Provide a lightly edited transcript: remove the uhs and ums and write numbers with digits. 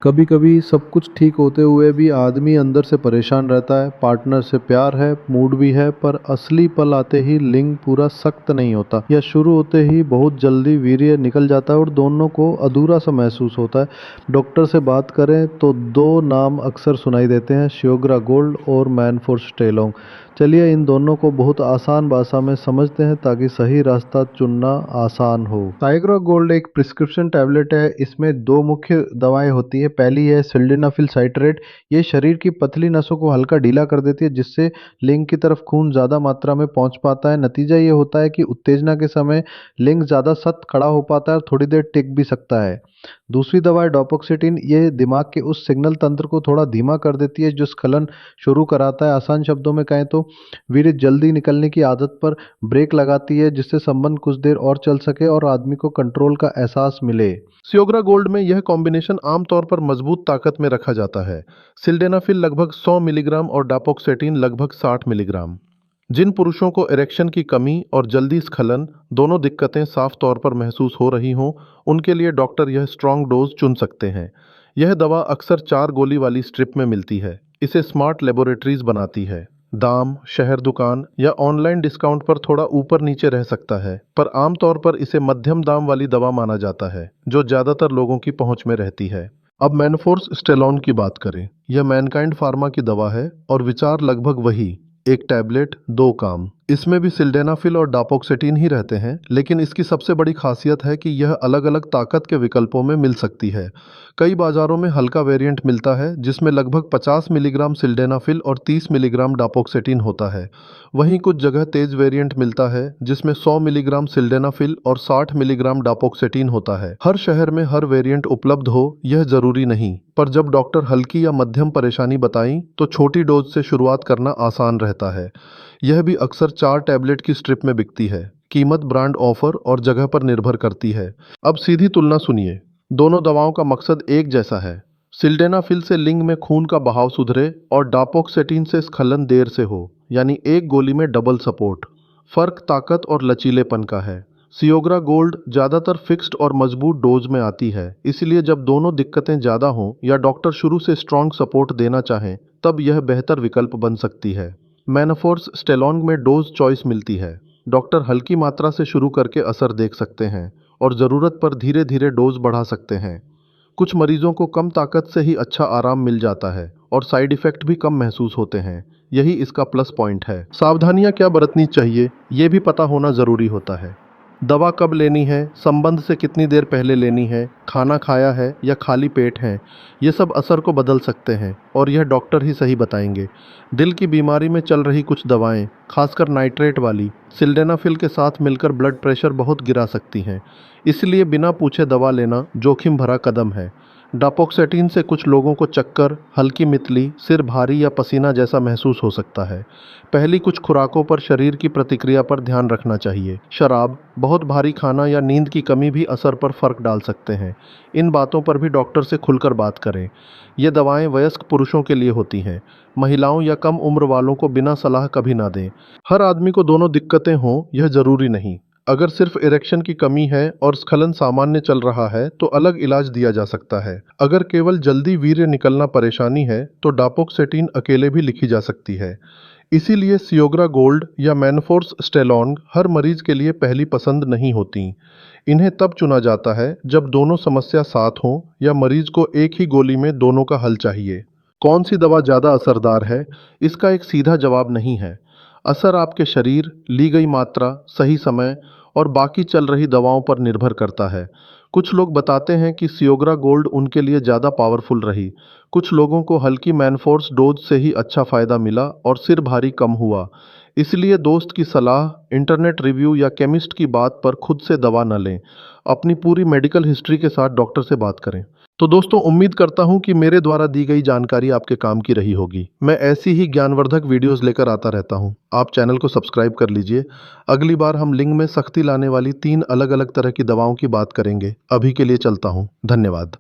कभी कभी सब कुछ ठीक होते हुए भी आदमी अंदर से परेशान रहता है। पार्टनर से प्यार है, मूड भी है, पर असली पल आते ही लिंग पूरा सख्त नहीं होता या शुरू होते ही बहुत जल्दी वीर्य निकल जाता है और दोनों को अधूरा सा महसूस होता है। डॉक्टर से बात करें तो दो नाम अक्सर सुनाई देते हैं, शियोग्रा गोल्ड और मैनफोर्ड स्टेलोंग। चलिए इन दोनों को बहुत आसान भाषा में समझते हैं ताकि सही रास्ता चुनना आसान हो। टाइग्रा गोल्ड एक प्रिस्क्रिप्शन टैबलेट है। इसमें दो मुख्य दवाएं होती है। पहली है सिल्डेनाफिल साइट्रेट। ये शरीर की पतली नसों को हल्का ढीला कर देती है, जिससे लिंग की तरफ खून ज़्यादा मात्रा में पहुंच पाता है। नतीजा ये होता है कि उत्तेजना के समय लिंग ज़्यादा सख्त खड़ा हो पाता है और थोड़ी देर टिक भी सकता है। दूसरी दवा है डोपोक्सिटिन। ये दिमाग के उस सिग्नल तंत्र को थोड़ा धीमा कर देती है जो स्खलन शुरू कराता है। आसान शब्दों में कहें तो वीर्य जल्दी निकलने की आदत पर ब्रेक लगाती है, जिससे संबंध कुछ देर और चल सके और आदमी को कंट्रोल का एहसास मिले। सियोग्रा गोल्ड में यह कॉम्बिनेशन आमतौर पर मजबूत ताकत में रखा जाता है। सिल्डेनाफिल लगभग 100 मिलीग्राम और डापोक्सेटिन लगभग 60 मिलीग्राम। जिन पुरुषों को इरेक्शन की कमी और जल्दी स्खलन दोनों दिक्कतें साफ तौर पर महसूस हो रही हों, उनके लिए डॉक्टर यह स्ट्रॉन्ग डोज चुन सकते हैं। यह दवा अक्सर 4 गोली वाली स्ट्रिप में मिलती है। इसे स्मार्ट लेबोरेटरीज बनाती है। दाम शहर दुकान या ऑनलाइन डिस्काउंट पर थोड़ा ऊपर नीचे रह सकता है, पर आमतौर पर इसे मध्यम दाम वाली दवा माना जाता है जो ज्यादातर लोगों की पहुंच में रहती है। अब मैनफोर्स स्टेलॉन की बात करें। यह मैनकाइंड फार्मा की दवा है और विचार लगभग वही, एक टैबलेट दो काम। इसमें भी सिल्डेनाफिल और डापोक्सेटिन ही रहते हैं, लेकिन इसकी सबसे बड़ी खासियत है कि यह अलग अलग ताकत के विकल्पों में मिल सकती है। कई बाजारों में हल्का वेरिएंट मिलता है जिसमें लगभग 50 मिलीग्राम सिल्डेनाफिल और 30 मिलीग्राम डापोक्सेटिन होता है। वहीं कुछ जगह तेज वेरिएंट मिलता है जिसमें 100 मिलीग्राम सिल्डेनाफिल और 60 मिलीग्राम डापोक्सेटिन होता है। हर शहर में हर वेरिएंट उपलब्ध हो यह जरूरी नहीं, पर जब डॉक्टर हल्की या मध्यम परेशानी बताई तो छोटी डोज से शुरुआत करना आसान रहता है। यह भी अक्सर 4 टैबलेट की स्ट्रिप में बिकती है। कीमत ब्रांड, ऑफर और जगह पर निर्भर करती है। अब सीधी तुलना सुनिए। दोनों दवाओं का मकसद एक जैसा है। सिल्डेनाफिल से लिंग में खून का बहाव सुधरे और डापोक्सेटिन से स्खलन देर से हो, यानी एक गोली में डबल सपोर्ट। फर्क ताकत और लचीलेपन का है। सियोग्रा गोल्ड ज़्यादातर फिक्स्ड और मजबूत डोज में आती है, इसलिए जब दोनों दिक्कतें ज़्यादा हों या डॉक्टर शुरू से स्ट्रॉन्ग सपोर्ट देना चाहें तब यह बेहतर विकल्प बन सकती है। मैनफोर्स स्टेलॉन्ग में डोज चॉइस मिलती है। डॉक्टर हल्की मात्रा से शुरू करके असर देख सकते हैं और ज़रूरत पर धीरे धीरे डोज बढ़ा सकते हैं। कुछ मरीजों को कम ताकत से ही अच्छा आराम मिल जाता है और साइड इफ़ेक्ट भी कम महसूस होते हैं। यही इसका प्लस पॉइंट है। सावधानियां क्या बरतनी चाहिए ये भी पता होना ज़रूरी होता है। दवा कब लेनी है, संबंध से कितनी देर पहले लेनी है, खाना खाया है या खाली पेट है, ये सब असर को बदल सकते हैं और यह डॉक्टर ही सही बताएंगे। दिल की बीमारी में चल रही कुछ दवाएं, खासकर नाइट्रेट वाली, सिल्डेनाफिल के साथ मिलकर ब्लड प्रेशर बहुत गिरा सकती हैं। इसलिए बिना पूछे दवा लेना जोखिम भरा कदम है। डापोक्सेटिन से कुछ लोगों को चक्कर, हल्की मितली, सिर भारी या पसीना जैसा महसूस हो सकता है। पहली कुछ खुराकों पर शरीर की प्रतिक्रिया पर ध्यान रखना चाहिए। शराब, बहुत भारी खाना या नींद की कमी भी असर पर फर्क डाल सकते हैं। इन बातों पर भी डॉक्टर से खुलकर बात करें। ये दवाएं वयस्क पुरुषों के लिए होती हैं। महिलाओं या कम उम्र वालों को बिना सलाह कभी ना दें। हर आदमी को दोनों दिक्कतें हों यह जरूरी नहीं। अगर सिर्फ इरेक्शन की कमी है और स्खलन सामान्य चल रहा है तो अलग इलाज दिया जा सकता है। अगर केवल जल्दी वीर्य निकलना परेशानी है तो डापोक्सेटिन अकेले भी लिखी जा सकती है। इसीलिए सियोग्रा गोल्ड या मैनफोर्स स्टेलॉन्ग हर मरीज के लिए पहली पसंद नहीं होती। इन्हें तब चुना जाता है जब दोनों समस्या साथ हों या मरीज को एक ही गोली में दोनों का हल चाहिए। कौन सी दवा ज़्यादा असरदार है, इसका एक सीधा जवाब नहीं है। असर आपके शरीर, ली गई मात्रा, सही समय और बाकी चल रही दवाओं पर निर्भर करता है। कुछ लोग बताते हैं कि सियोग्रा गोल्ड उनके लिए ज़्यादा पावरफुल रही। कुछ लोगों को हल्की मैनफोर्स डोज से ही अच्छा फ़ायदा मिला और सिर भारी कम हुआ। इसलिए दोस्त की सलाह, इंटरनेट रिव्यू या केमिस्ट की बात पर खुद से दवा न लें। अपनी पूरी मेडिकल हिस्ट्री के साथ डॉक्टर से बात करें। तो दोस्तों, उम्मीद करता हूं कि मेरे द्वारा दी गई जानकारी आपके काम की रही होगी। मैं ऐसी ही ज्ञानवर्धक वीडियोस लेकर आता रहता हूं। आप चैनल को सब्सक्राइब कर लीजिए। अगली बार हम लिंग में सख्ती लाने वाली 3 अलग अलग तरह की दवाओं की बात करेंगे। अभी के लिए चलता हूं। धन्यवाद।